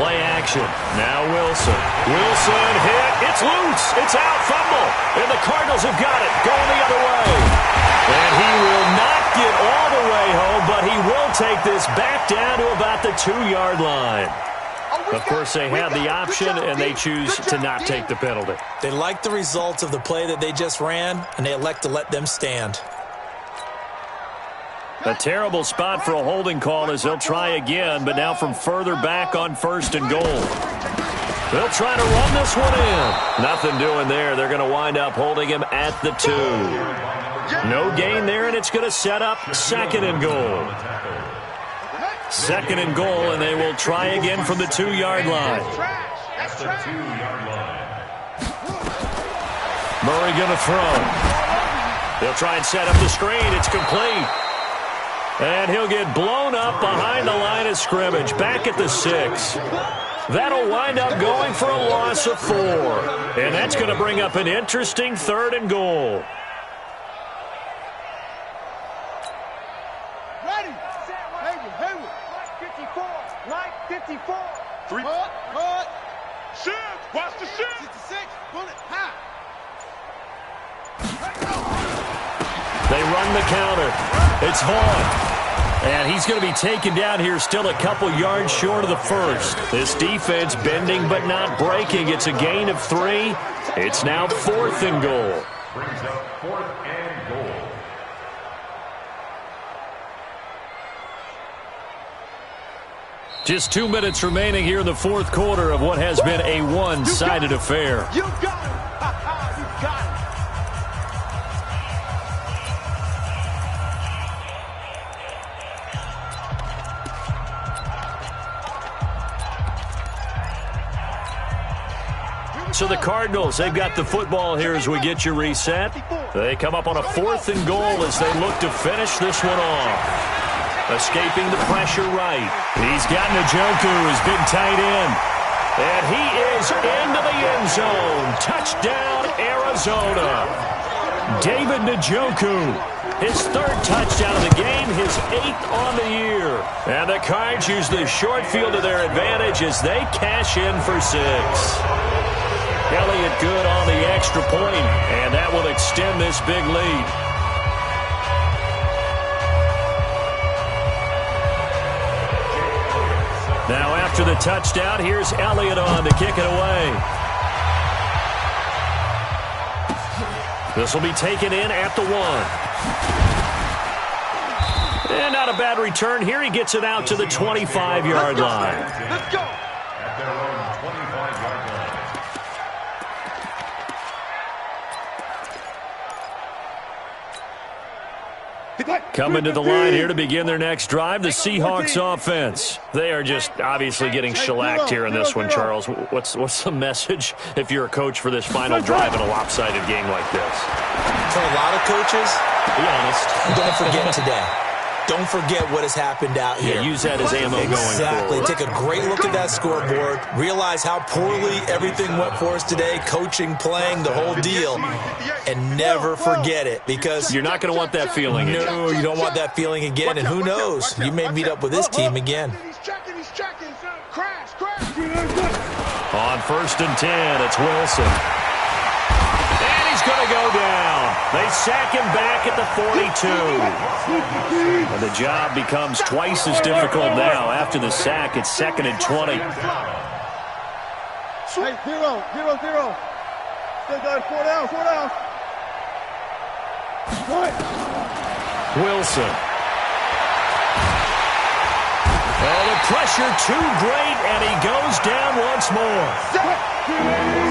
Play action. Now Wilson. Wilson hit. It's loose. It's out. Fumble. And the Cardinals have got it. Going the other way. And he will not get all the way home, but he will take this back down to about the 2-yard line. Of course, they had the option, and they choose to not take the penalty. They like the results of the play that they just ran, and they elect to let them stand. A terrible spot for a holding call as they'll try again, but now from further back on first and goal. They'll try to run this one in. Nothing doing there. They're going to wind up holding him at the 2. No gain there, and it's going to set up second and goal. Second and goal, and they will try again from the 2-yard line. Murray going to throw. They'll try and set up the screen. It's complete. And he'll get blown up behind the line of scrimmage, back at the 6. That'll wind up going for a loss of 4. And that's going to bring up an interesting third and goal. Ready, Hayward, 54, right 54. 3, cut, shift, watch the shift. 66, bullet, high. They run the counter. It's Vaughn. And he's going to be taken down here still a couple yards short of the first. This defense bending but not breaking. It's a gain of 3. It's now 4th and goal. Brings up 4th and goal. Just 2 minutes remaining here in the 4th quarter of what has been a one-sided affair. You got it. You got it. So the Cardinals, they've got the football here as we get you reset. They come up on a 4th and goal as they look to finish this one off. Escaping the pressure right. He's got Njoku, his big tight end. And he is into the end zone. Touchdown, Arizona. David Njoku, his 3rd touchdown of the game, his 8th on the year. And the Cards use the short field to their advantage as they cash in for 6. Elliott good on the extra point, and that will extend this big lead. Now after the touchdown, here's Elliott on to kick it away. This will be taken in at the 1. And not a bad return here. He gets it out to the 25-yard line. Let's go. At their own 25-yard line. Coming to the line here to begin their next drive, the Seahawks offense. They are just obviously getting shellacked here in this one, Charles. What's the message if you're a coach for this final drive in a lopsided game like this? For a lot of coaches, be honest, don't forget today. Don't forget what has happened out here. Yeah, use that as ammo going forward. Exactly. Take a great look at that scoreboard. Realize how poorly everything went for us today, coaching, playing, the whole deal. And never forget it, because you're not going to want that feeling again. No, you don't want that feeling again. And who knows? You may meet up with this team again. On 1st and 10, it's Wilson. And he's going to go down. They sack him back at the 42. And the job becomes twice as difficult now. After the sack, it's 2nd and 20. Hey, 0, 0, 0. Still got 4 down, 4 down. Wilson. Oh, the pressure too great, and he goes down once more.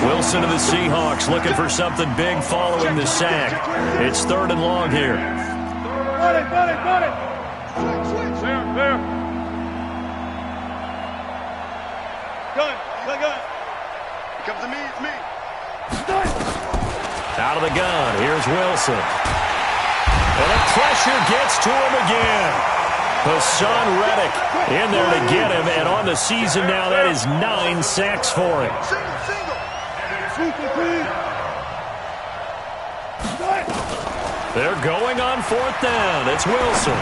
Wilson of the Seahawks looking for something big following the sack. It's 3rd and long here. Got it. There. Gun. Comes to me, it's me. Out of the gun, here's Wilson. And the pressure gets to him again. Hassan Reddick in there to get him, and on the season now, that is 9 sacks for him. They're going on 4th down. It's Wilson.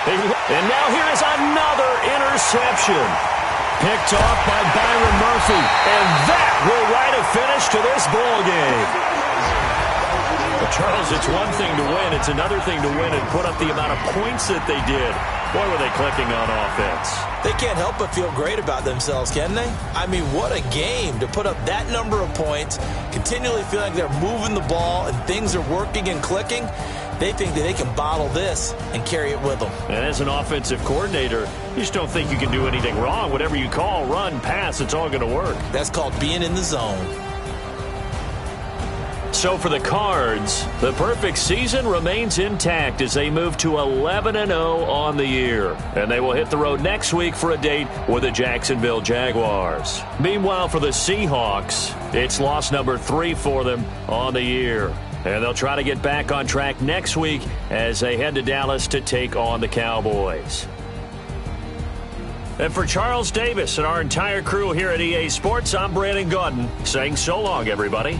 And now here is another interception. Picked off by Byron Murphy. And that will write a finish to this ball game. Well, Charles, it's one thing to win. It's another thing to win and put up the amount of points that they did. Boy, were they clicking on offense. They can't help but feel great about themselves, can they? I mean, what a game to put up that number of points, continually feeling like they're moving the ball and things are working and clicking. They think that they can bottle this and carry it with them. And as an offensive coordinator, you just don't think you can do anything wrong. Whatever you call, run, pass, it's all going to work. That's called being in the zone. So for the Cards, the perfect season remains intact as they move to 11-0 on the year. And they will hit the road next week for a date with the Jacksonville Jaguars. Meanwhile, for the Seahawks, it's loss number 3 for them on the year. And they'll try to get back on track next week as they head to Dallas to take on the Cowboys. And for Charles Davis and our entire crew here at EA Sports, I'm Brandon Gaudin saying so long, everybody.